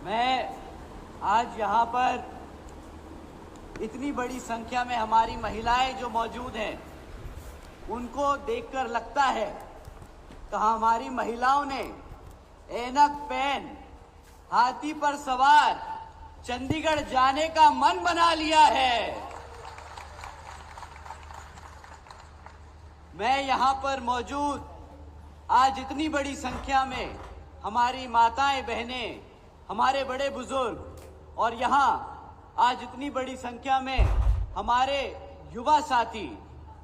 मैं आज यहाँ पर इतनी बड़ी संख्या में हमारी महिलाएं जो मौजूद हैं, उनको देखकर लगता है कि हमारी महिलाओं ने ऐनक पहन हाथी पर सवार चंडीगढ़ जाने का मन बना लिया है। मैं यहाँ पर मौजूद आज इतनी बड़ी संख्या में हमारी माताएं बहनें, हमारे बड़े बुजुर्ग और यहाँ आज इतनी बड़ी संख्या में हमारे युवा साथी,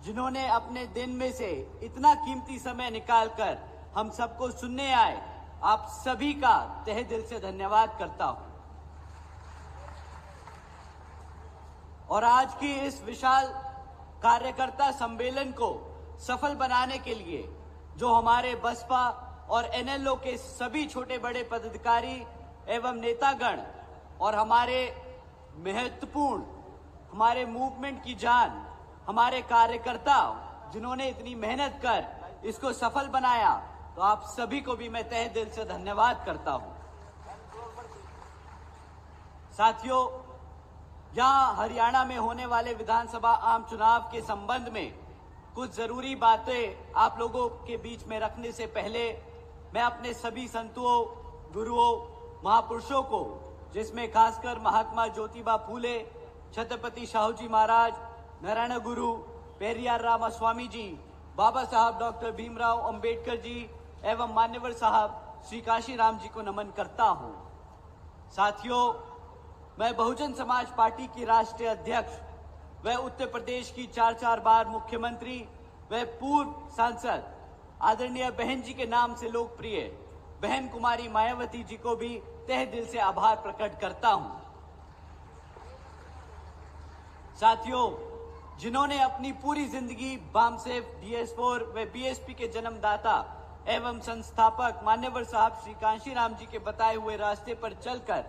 जिन्होंने अपने दिन में से इतना कीमती समय निकालकर हम सबको सुनने आए, आप सभी का तहे दिल से धन्यवाद करता हूं। और आज की इस विशाल कार्यकर्ता सम्मेलन को सफल बनाने के लिए जो हमारे बसपा और एनएलओ के सभी छोटे बड़े पदाधिकारी एवं नेतागण और हमारे महत्वपूर्ण हमारे मूवमेंट की जान, हमारे कार्यकर्ता जिन्होंने इतनी मेहनत कर इसको सफल बनाया, तो आप सभी को भी मैं तहे दिल से धन्यवाद करता हूं। साथियों, यहां हरियाणा में होने वाले विधानसभा आम चुनाव के संबंध में कुछ जरूरी बातें आप लोगों के बीच में रखने से पहले मैं अपने सभी संतों, गुरुओं, महापुरुषों को, जिसमें खासकर महात्मा ज्योतिबा फूले, छत्रपति शाहू जी महाराज, नारायण गुरु, पेरियार रामास्वामी जी, बाबा साहब डॉक्टर भीमराव अंबेडकर जी एवं मान्यवर साहब श्री काशी राम जी को नमन करता हूं। साथियों, मैं बहुजन समाज पार्टी की राष्ट्रीय अध्यक्ष व उत्तर प्रदेश की 4 बार मुख्यमंत्री व पूर्व सांसद आदरणीय बहन जी के नाम से लोकप्रिय बहन कुमारी मायावती जी को भी तहे दिल से आभार प्रकट करता हूं। साथियों, जिन्होंने अपनी पूरी जिंदगी बामसेफ, DS4 व बीएसपी के जन्मदाता एवं संस्थापक मान्यवर साहब श्री कांशीराम जी के बताए हुए रास्ते पर चलकर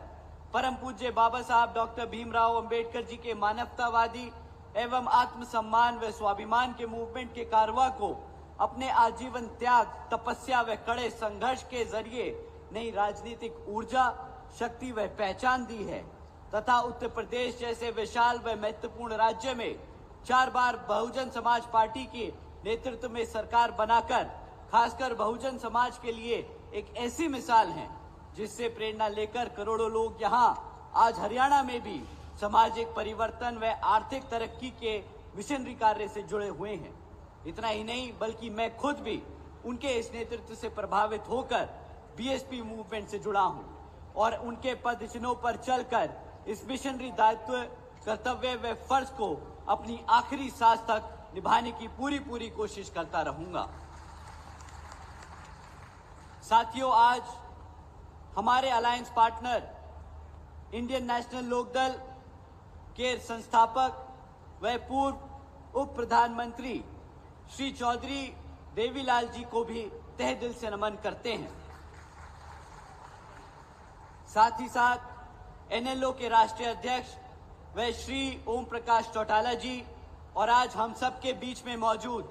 परम पूज्य बाबा साहब डॉक्टर भीमराव अंबेडकर जी के मानवतावादी एवं आत्मसम्मान व स्वाभिमान के मूवमेंट के कारवा को अपने आजीवन त्याग, तपस्या व कड़े संघर्ष के जरिए नई राजनीतिक ऊर्जा, शक्ति व पहचान दी है तथा उत्तर प्रदेश जैसे विशाल व महत्वपूर्ण राज्य में 4 बार बहुजन समाज पार्टी के नेतृत्व में सरकार बनाकर खासकर बहुजन समाज के लिए एक ऐसी मिसाल है जिससे प्रेरणा लेकर करोड़ों लोग यहाँ आज हरियाणा में भी सामाजिक परिवर्तन व आर्थिक तरक्की के मिशनरी कार्य से जुड़े हुए हैं। इतना ही नहीं, बल्कि मैं खुद भी उनके इस नेतृत्व से प्रभावित होकर बीएसपी मूवमेंट से जुड़ा हूं और उनके पद चिन्हों पर चलकर इस मिशनरी दायित्व, कर्तव्य व फर्ज को अपनी आखिरी सांस तक निभाने की पूरी कोशिश करता रहूंगा। साथियों, आज हमारे alliance partner Indian national Lok Dal के संस्थापक व पूर्व उप प्रधानमंत्री श्री चौधरी देवीलाल जी को भी तहे दिल से नमन करते हैं। साथ ही साथ एनएलओ के राष्ट्रीय अध्यक्ष व श्री ओम प्रकाश चौटाला जी और आज हम सब के बीच में मौजूद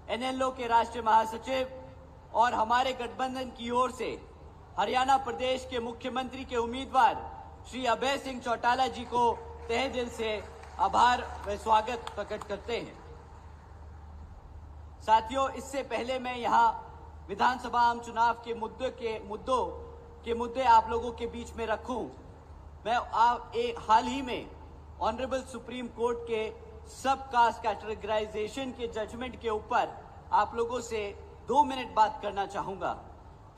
एनएलओ के राष्ट्रीय महासचिव और हमारे गठबंधन की ओर से हरियाणा प्रदेश के मुख्यमंत्री के उम्मीदवार श्री अभय सिंह चौटाला जी को तहे दिल से आभार व स्वागत प्रकट करते हैं। साथियों, इससे पहले मैं यहाँ विधानसभा आम चुनाव के मुद्दे आप लोगों के बीच में रखूं, मैं हाल ही में ऑनरेबल सुप्रीम कोर्ट के सब कास्ट कैटेगराइजेशन के जजमेंट के ऊपर आप लोगों से 2 मिनट बात करना चाहूंगा,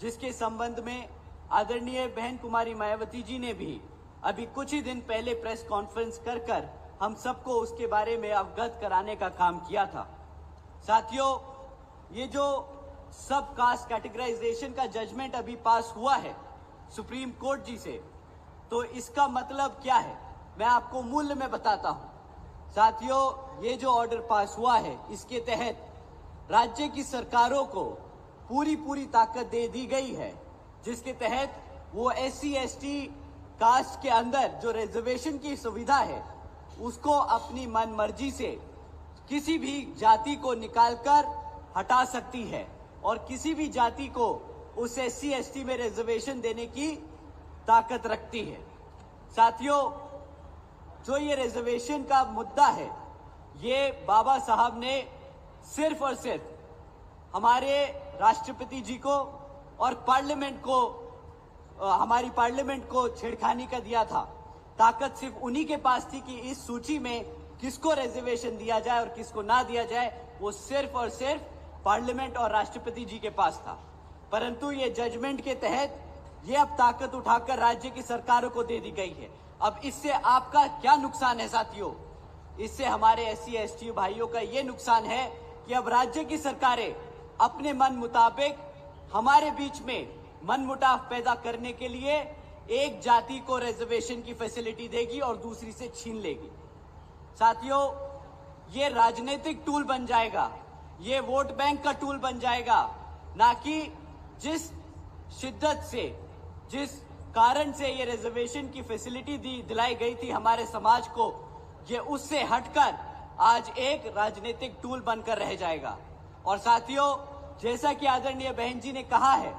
जिसके संबंध में आदरणीय बहन कुमारी मायावती जी ने भी अभी कुछ ही दिन पहले प्रेस कॉन्फ्रेंस कर हम सबको उसके बारे में अवगत कराने का काम किया था। साथियों, ये जो सब कास्ट कैटेगराइजेशन का जजमेंट अभी पास हुआ है सुप्रीम कोर्ट जी से, तो इसका मतलब क्या है मैं आपको मूल्य में बताता हूं। साथियों, ये जो ऑर्डर पास हुआ है, इसके तहत राज्य की सरकारों को पूरी ताकत दे दी गई है, जिसके तहत वो SC/ST कास्ट के अंदर जो रिजर्वेशन की सुविधा है उसको अपनी मनमर्जी से किसी भी जाति को निकालकर हटा सकती है और किसी भी जाति को उस SC/ST में रिजर्वेशन देने की ताकत रखती है। साथियों, जो ये रिजर्वेशन का मुद्दा है, ये बाबा साहब ने सिर्फ और सिर्फ हमारे राष्ट्रपति जी को और पार्लियामेंट को, हमारी पार्लियामेंट को छेड़खानी का दिया था। ताकत सिर्फ उन्हीं के पास थी कि इस सूची में किसको रिजर्वेशन दिया जाए और किसको ना दिया जाए, वो सिर्फ और सिर्फ पार्लियामेंट और राष्ट्रपति जी के पास था। परंतु ये जजमेंट के तहत ये अब ताकत उठाकर राज्य की सरकारों को दे दी गई है। अब इससे आपका क्या नुकसान है साथियों? इससे हमारे SC ST भाइयों का ये नुकसान है कि अब राज्य की सरकारें अपने मन मुताबिक हमारे बीच में मनमुटाव पैदा करने के लिए एक जाति को रिजर्वेशन की फैसिलिटी देगी और दूसरी से छीन लेगी। साथियों, ये राजनीतिक टूल बन जाएगा, ये वोट बैंक का टूल बन जाएगा, ना कि जिस शिद्दत से, जिस कारण से ये रिजर्वेशन की फैसिलिटी दिलाई गई थी हमारे समाज को, ये उससे हटकर आज एक राजनीतिक टूल बनकर रह जाएगा। और साथियों, जैसा कि आदरणीय बहन जी ने कहा है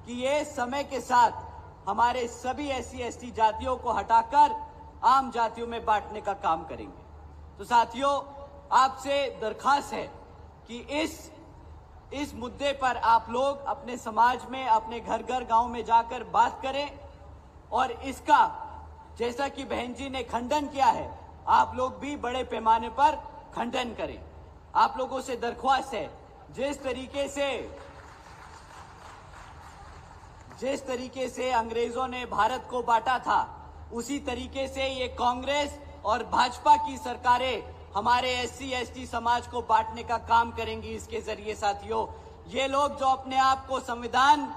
कि ये समय के साथ हमारे सभी SC ST जातियों को हटाकर आम जातियों में बांटने का काम करेंगे। तो साथियों, आपसे दरखास्त है कि इस मुद्दे पर आप लोग अपने समाज में, अपने घर घर गांव में जाकर बात करें और इसका, जैसा कि बहन जी ने खंडन किया है, आप लोग भी बड़े पैमाने पर खंडन करें। आप लोगों से दरख्वास्त है, जिस तरीके से अंग्रेजों ने भारत को बांटा था, उसी तरीके से ये कांग्रेस और भाजपा की सरकारें हमारे SC ST समाज को बांटने का काम करेंगी। इसके जरिए साथियों, ये लोग जो अपने आप को संविधान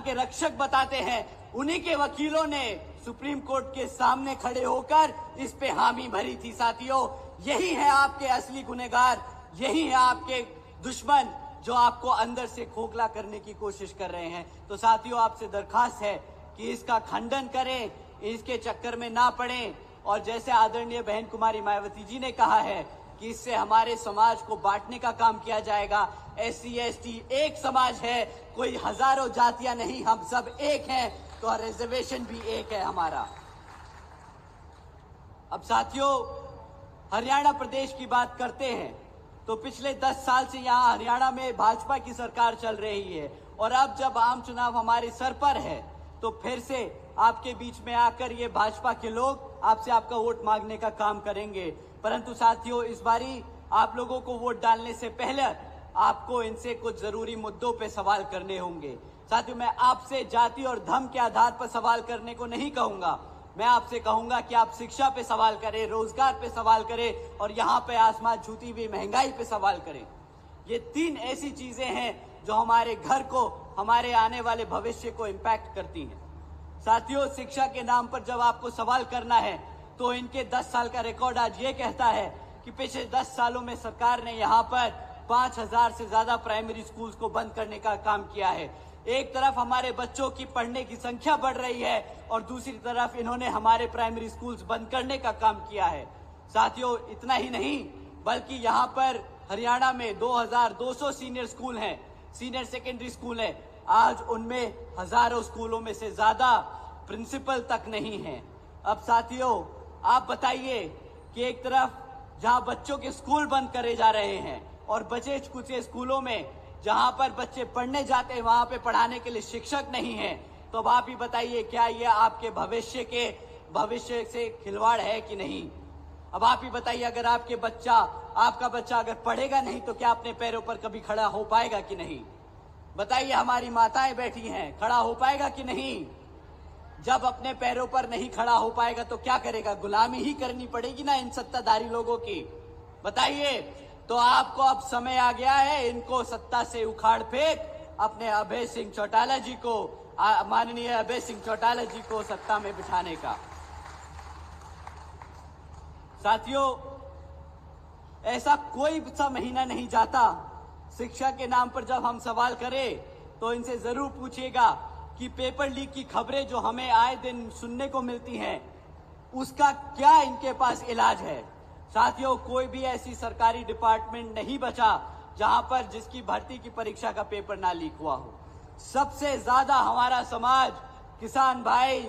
के रक्षक बताते हैं, उन्हीं के वकीलों ने सुप्रीम कोर्ट के सामने खड़े होकर इस पे हामी भरी थी। साथियों, यही है आपके असली गुनहगार, यही है आपके दुश्मन जो आपको अंदर से खोखला करने की कोशिश कर रहे हैं। तो साथियों, आपसे दरखास्त है कि इसका खंडन करें, इसके चक्कर में ना पड़ें। और जैसे आदरणीय बहन कुमारी मायावती जी ने कहा है कि इससे हमारे समाज को बांटने का काम किया जाएगा। SC ST एक समाज है, कोई हजारों जातियां नहीं, हम सब एक हैं, तो रिजर्वेशन भी एक है हमारा। अब साथियों, हरियाणा प्रदेश की बात करते हैं तो पिछले 10 साल से यहाँ हरियाणा में भाजपा की सरकार चल रही है और अब जब आम चुनाव हमारे सर पर है तो फिर से आपके बीच में आकर ये भाजपा के लोग आपसे आपका वोट मांगने का काम करेंगे। परंतु साथियों, इस बारी आप लोगों को वोट डालने से पहले आपको इनसे कुछ जरूरी मुद्दों पे सवाल करने होंगे। साथियों, मैं आपसे जाति और धर्म के आधार पर सवाल करने को नहीं कहूंगा। मैं आपसे कहूंगा कि आप शिक्षा पे सवाल करें, रोजगार पे सवाल करें और यहाँ पे आसमान छूती हुई महंगाई पे सवाल करें। ये 3 ऐसी चीजें हैं जो हमारे घर को, हमारे आने वाले भविष्य को इम्पैक्ट करती हैं। साथियों, शिक्षा के नाम पर जब आपको सवाल करना है तो इनके 10 साल का रिकॉर्ड आज ये कहता है कि पिछले 10 सालों में सरकार ने यहाँ पर 5000 से ज्यादा प्राइमरी स्कूल्स को बंद करने का काम किया है। एक तरफ हमारे बच्चों की पढ़ने की संख्या बढ़ रही है और दूसरी तरफ इन्होंने हमारे प्राइमरी स्कूल्स बंद करने का काम किया है। साथियों, इतना ही नहीं बल्कि यहाँ पर हरियाणा में 2200 सीनियर स्कूल हैं, सीनियर सेकेंडरी स्कूल हैं। आज उनमें हजारों स्कूलों में से ज्यादा प्रिंसिपल तक नहीं है। अब साथियों, आप बताइए कि एक तरफ जहां बच्चों के स्कूल बंद करे जा रहे हैं और बचे कुछ स्कूलों में जहां पर बच्चे पढ़ने जाते हैं वहां पे पढ़ाने के लिए शिक्षक नहीं है, तो अब आप ही बताइए क्या ये आपके भविष्य से खिलवाड़ है कि नहीं? अब आप ही बताइए, अगर आपका बच्चा अगर पढ़ेगा नहीं तो क्या अपने पैरों पर कभी खड़ा हो पाएगा कि नहीं? बताइए, हमारी माताएं बैठी हैं, खड़ा हो पाएगा कि नहीं? जब अपने पैरों पर नहीं खड़ा हो पाएगा तो क्या करेगा? गुलामी ही करनी पड़ेगी ना इन सत्ताधारी लोगों की। बताइए, तो आपको अब समय आ गया है इनको सत्ता से उखाड़ फेंक अपने अभय सिंह चौटाला जी को, माननीय अभय सिंह चौटाला जी को सत्ता में बिठाने का। साथियों, ऐसा कोई सा महीना नहीं जाता शिक्षा के नाम पर जब हम सवाल करें तो इनसे जरूर पूछिएगा कि पेपर लीक की खबरें जो हमें आए दिन सुनने को मिलती हैं, उसका क्या इनके पास इलाज है? साथियों, कोई भी ऐसी सरकारी डिपार्टमेंट नहीं बचा जहां पर जिसकी भर्ती की परीक्षा का पेपर ना लीक हुआ हो। सबसे ज्यादा हमारा समाज किसान भाई,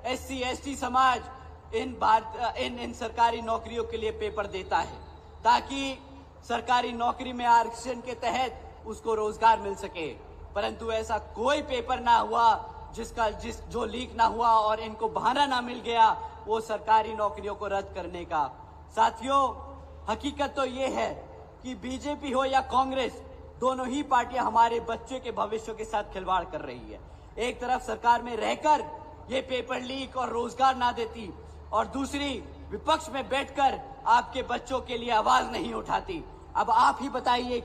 SC ST समाज इन सरकारी नौकरियों के लिए पेपर देता है ताकि सरकारी नौकरी में आरक्षण के तहत उसको रोजगार मिल सके। परंतु ऐसा कोई पेपर ना हुआ जो लीक ना हुआ और इनको बहाना ना मिल गया वो सरकारी नौकरियों को रद्द करने का। साथियों, हकीकत तो ये है कि बीजेपी हो या कांग्रेस, दोनों ही पार्टियां हमारे बच्चों के भविष्य के साथ खिलवाड़ कर रही है। एक तरफ सरकार में रहकर ये पेपर लीक और रोजगार ना देती और दूसरी विपक्ष में बैठकर आपके बच्चों के लिए आवाज नहीं उठाती। अब आप ही बताइए,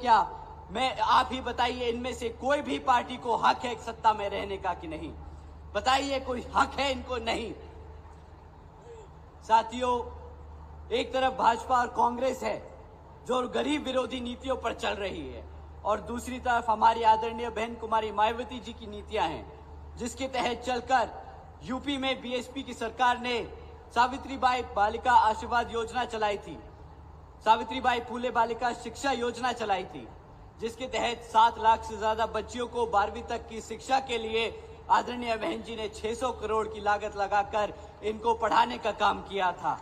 आप ही बताइए, इनमें से कोई भी पार्टी को हक है सत्ता में रहने का कि नहीं? बताइए, कोई हक है इनको? नहीं। साथियों, एक तरफ भाजपा और कांग्रेस है जो गरीब विरोधी नीतियों पर चल रही है और दूसरी तरफ हमारी आदरणीय बहन कुमारी मायावती जी की नीतियां हैं, जिसके तहत चलकर यूपी में बीएसपी की सरकार ने सावित्रीबाई बालिका आशीर्वाद योजना चलाई थी, सावित्रीबाई फूले बालिका शिक्षा योजना चलाई थी, जिसके तहत 7 लाख से ज्यादा बच्चियों को 12वीं तक की शिक्षा के लिए आदरणीय बहन जी ने 600 करोड़ की लागत लगाकर इनको पढ़ाने का काम किया था।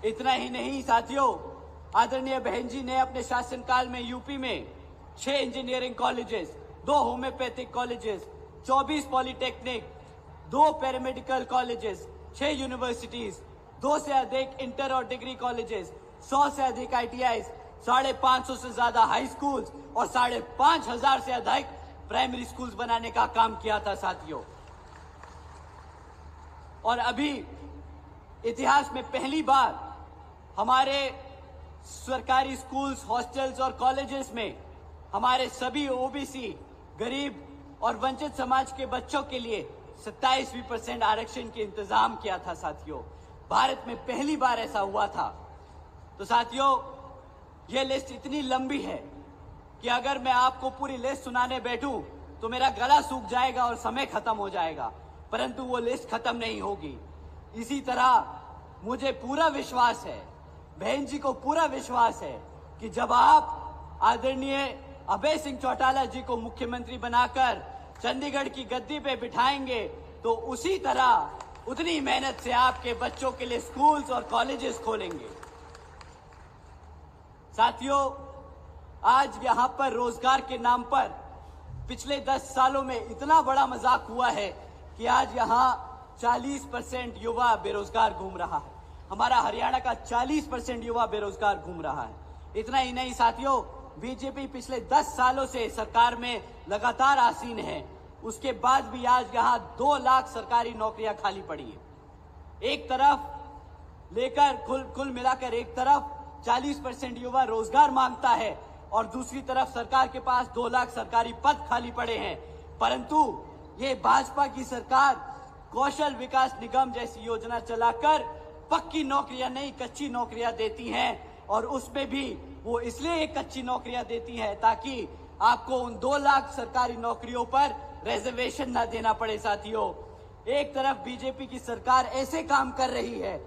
इतना ही नहीं साथियों, आदरणीय बहन जी ने अपने शासनकाल में यूपी में 6 engineering colleges, 2 homeopathic colleges, 24 polytechnic, 2 paramedical colleges, 6 universities, 2 से अधिक इंटर और डिग्री कॉलेजेस, 100 से अधिक ITIs, 550 से ज्यादा हाई स्कूल्स और 5,500 से अधिक प्राइमरी स्कूल्स बनाने का काम किया था साथियों। और अभी इतिहास में पहली बार हमारे सरकारी स्कूल्स, हॉस्टल्स और कॉलेजेस में हमारे सभी OBC, गरीब और वंचित समाज के बच्चों के लिए 27% आरक्षण के इंतजाम किया था साथियों। भारत में पहली बार ऐसा हुआ था। तो साथियों, ये लिस्ट इतनी लंबी है कि अगर मैं आपको पूरी लिस्ट सुनाने बैठूं तो मेरा गला सूख जाएगा और समय खत्म हो जाएगा, परंतु वो लिस्ट खत्म नहीं होगी। इसी तरह मुझे पूरा विश्वास है, बहन जी को पूरा विश्वास है कि जब आप आदरणीय अभय सिंह चौटाला जी को मुख्यमंत्री बनाकर चंडीगढ़ की गद्दी पे बिठाएंगे तो उसी तरह, उतनी मेहनत से आपके बच्चों के लिए स्कूल्स और कॉलेजेस खोलेंगे। साथियों, आज यहां पर रोजगार के नाम पर पिछले 10 सालों में इतना बड़ा मजाक हुआ है कि आज यहां 40% युवा बेरोजगार घूम रहा है। हमारा हरियाणा का 40% युवा बेरोजगार घूम रहा है। इतना ही नहीं साथियों, बीजेपी पिछले 10 सालों से सरकार में लगातार आसीन है, उसके बाद भी आज यहां 2 लाख सरकारी नौकरियां खाली पड़ी है। एक तरफ लेकर कुल मिलाकर एक तरफ 40% युवा रोजगार मांगता है और दूसरी तरफ सरकार के पास 2 लाख सरकारी पद खाली पड़े हैं। परंतु ये भाजपा की सरकार कौशल विकास निगम जैसी योजना चलाकर पक्की नौकरियां नहीं, कच्ची नौकरियां देती हैं और उसमें भी वो इसलिए कच्ची नौकरियां देती है ताकि आपको उन 2 लाख सरकारी नौकरियों पर रिजर्वेशन ना देना पड़े। साथियों, एक तरफ बीजेपी की सरकार ऐसे काम कर रही है,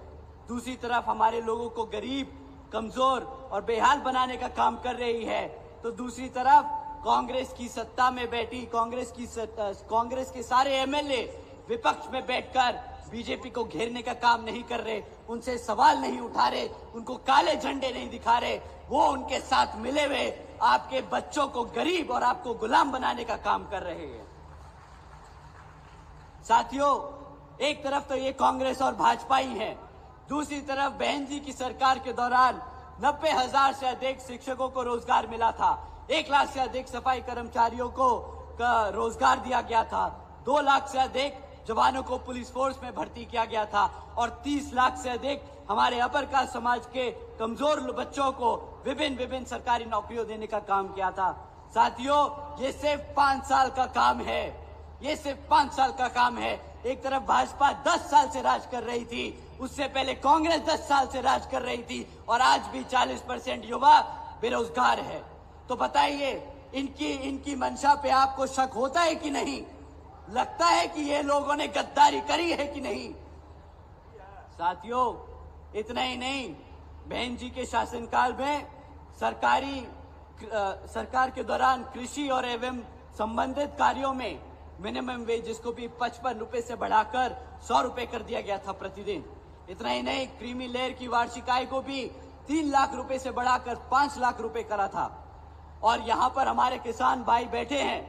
दूसरी तरफ हमारे लोगों को गरीब, कमजोर और बेहाल बनाने का काम कर रही है। तो दूसरी तरफ कांग्रेस की सत्ता में बैठी कांग्रेस के सारे MLA विपक्ष में बैठकर बीजेपी को घेरने का काम नहीं कर रहे, उनसे सवाल नहीं उठा रहे, उनको काले झंडे नहीं दिखा रहे, वो उनके साथ मिले हुए आपके बच्चों को गरीब और आपको गुलाम बनाने का काम कर रहे हैं। साथियों, एक तरफ तो ये कांग्रेस और भाजपा ही है, दूसरी तरफ बहन जी की सरकार के दौरान 90,000 से अधिक शिक्षकों को रोजगार मिला था, 1 लाख से अधिक सफाई कर्मचारियों को रोजगार दिया गया था, 2 लाख से अधिक जवानों को पुलिस फोर्स में भर्ती किया गया था और 30 लाख से अधिक हमारे अपर कास्ट समाज के कमजोर बच्चों को विभिन्न सरकारी नौकरियों देने का काम किया था। साथियों, ये सिर्फ 5 साल का काम है, ये सिर्फ 5 साल का काम है। एक तरफ भाजपा 10 साल से राज कर रही थी, उससे पहले कांग्रेस 10 साल से राज कर रही थी और आज भी 40% युवा बेरोजगार है। तो बताइए, इनकी मंशा पे आपको शक होता है कि नहीं? लगता है कि ये लोगों ने गद्दारी करी है कि नहीं? साथियों, इतना ही नहीं, बहन जी के शासनकाल में सरकार के दौरान कृषि और एवं संबंधित कार्यों में मिनिमम वेज जिसको भी 55 रुपए से बढ़ाकर 100 रुपए कर दिया गया था प्रतिदिन। इतना ही नहीं, क्रीमी लेयर की वार्षिक आय को भी 3 लाख रुपए से बढ़ाकर 5 लाख रुपए करा था। और यहाँ पर हमारे किसान भाई बैठे हैं,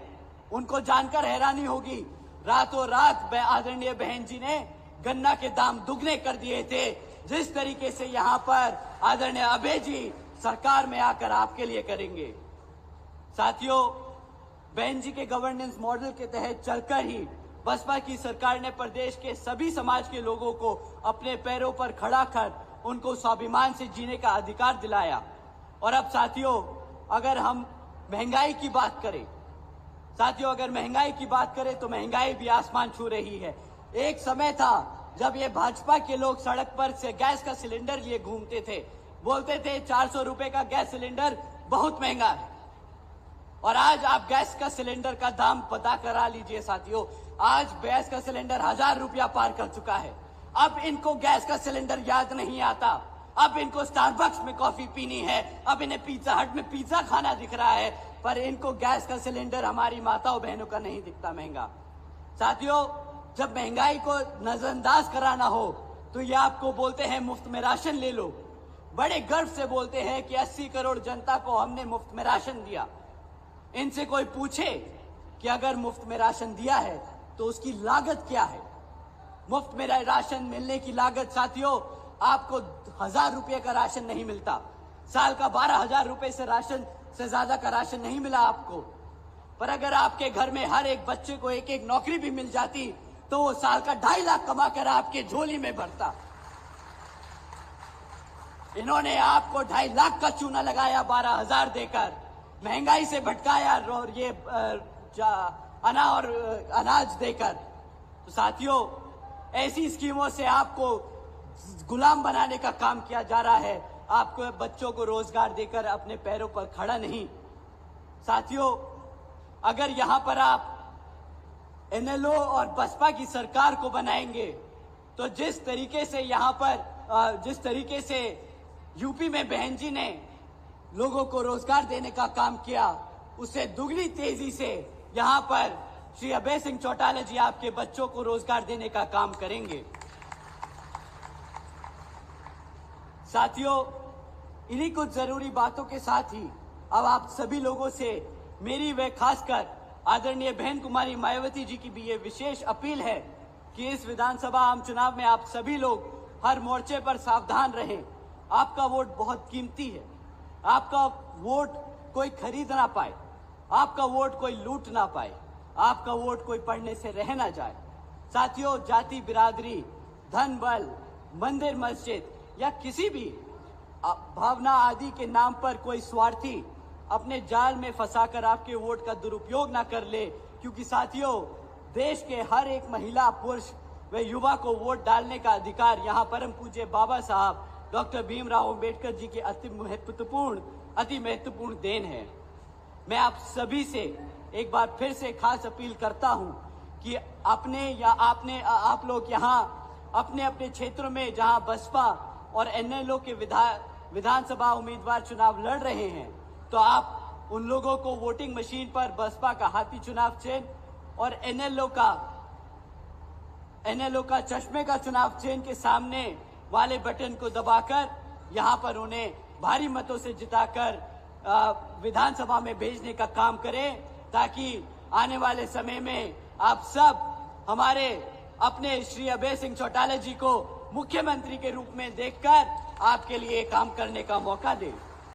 उनको जानकर हैरानी होगी, रातों रात आदरणीय बहन जी ने गन्ना के दाम दुगने कर दिए थे। जिस तरीके से यहाँ पर आदरणीय अभय जी सरकार में आकर आपके लिए करेंगे। साथियों, बहन जी के गवर्नेंस मॉडल के तहत चलकर ही बसपा की सरकार ने प्रदेश के सभी समाज के लोगों को अपने पैरों पर खड़ा कर उनको स्वाभिमान से जीने का अधिकार दिलाया। और अब साथियों, अगर हम महंगाई की बात करें, अगर महंगाई की बात करें तो महंगाई भी आसमान छू रही है। एक समय था जब ये भाजपा के लोग सड़क पर से गैस का सिलेंडर लिए घूमते थे, बोलते थे 400 रुपए का गैस सिलेंडर बहुत महंगा है। और आज आप गैस का सिलेंडर का दाम पता करा लीजिए साथियों, आज गैस का सिलेंडर 1000 रुपया पार कर चुका है। अब इनको गैस का सिलेंडर याद नहीं आता, अब इनको स्टारबक्स में कॉफी पीनी है, अब इन्हें पिज्जा हट में पिज्जा खाना दिख रहा है, पर इनको गैस का सिलेंडर हमारी माताओं बहनों का नहीं दिखता महंगा। साथियों, जब महंगाई को नजरअंदाज कराना हो तो ये आपको बोलते हैं मुफ्त में राशन ले लो। बड़े गर्व से बोलते हैं कि 80 करोड़ जनता को हमने मुफ्त में राशन दिया। इनसे कोई पूछे कि अगर मुफ्त में राशन दिया है तो उसकी लागत क्या है? मुफ्त में राशन मिलने की लागत साथियों, आपको 1000 रुपये का राशन नहीं मिलता। साल का 12,000 रुपए से राशन से ज्यादा का राशन नहीं मिला आपको। पर अगर आपके घर में हर एक बच्चे को एक एक नौकरी भी मिल जाती तो वो साल का 2.5 लाख कमाकर आपके झोली में भरता। इन्होंने आपको 2.5 लाख का चूना लगाया 12,000 देकर, महंगाई से भटकाया और ये अनाज देकर। तो साथियों, ऐसी स्कीमों से आपको गुलाम बनाने का काम किया जा रहा है, आपको बच्चों को रोजगार देकर अपने पैरों पर खड़ा नहीं। साथियों, अगर यहां पर आप एनएलओ और बसपा की सरकार को बनाएंगे तो जिस तरीके से यूपी में बहन जी ने लोगों को रोजगार देने का काम किया, उससे दुगनी तेजी से यहां पर श्री अभय सिंह चौटाला जी आपके बच्चों को रोजगार देने का काम करेंगे। साथियों, इन्हीं कुछ जरूरी बातों के साथ ही अब आप सभी लोगों से मेरी व खासकर आदरणीय बहन कुमारी मायावती जी की भी ये विशेष अपील है कि इस विधानसभा आम चुनाव में आप सभी लोग हर मोर्चे पर सावधान रहें। आपका वोट बहुत कीमती है, आपका वोट कोई खरीद ना पाए, आपका वोट कोई लूट ना पाए, आपका वोट कोई पढ़ने से रह ना जाए। साथियों, जाति बिरादरी, धन बल, मंदिर मस्जिद या किसी भी भावना आदि के नाम पर कोई स्वार्थी अपने जाल में फंसाकर आपके वोट का दुरुपयोग ना कर ले, क्योंकि साथियों, देश के हर एक महिला, पुरुष व युवा को वोट डालने का अधिकार यहाँ परम पूज्य बाबा साहब डॉक्टर भीमराव अंबेडकर जी के अति महत्वपूर्ण देन है। मैं आप सभी से एक बार फिर से खास अपील करता हूँ कि आप लोग यहाँ अपने अपने क्षेत्रों में जहाँ बसपा और एनएलओ के विधानसभा उम्मीदवार चुनाव लड़ रहे हैं, तो आप उन लोगों को वोटिंग मशीन पर बसपा का हाथी चुनाव चिन्ह और एनएलओ का चश्मे का चुनाव चिन्ह के सामने वाले बटन को दबाकर यहां पर उन्हें भारी मतों से जिताकर विधानसभा में भेजने का काम करें, ताकि आने वाले समय में आप सब हमारे अपने श्री अभय सिंह चौटाला जी को मुख्यमंत्री के रूप में देखकर आपके लिए काम करने का मौका दें।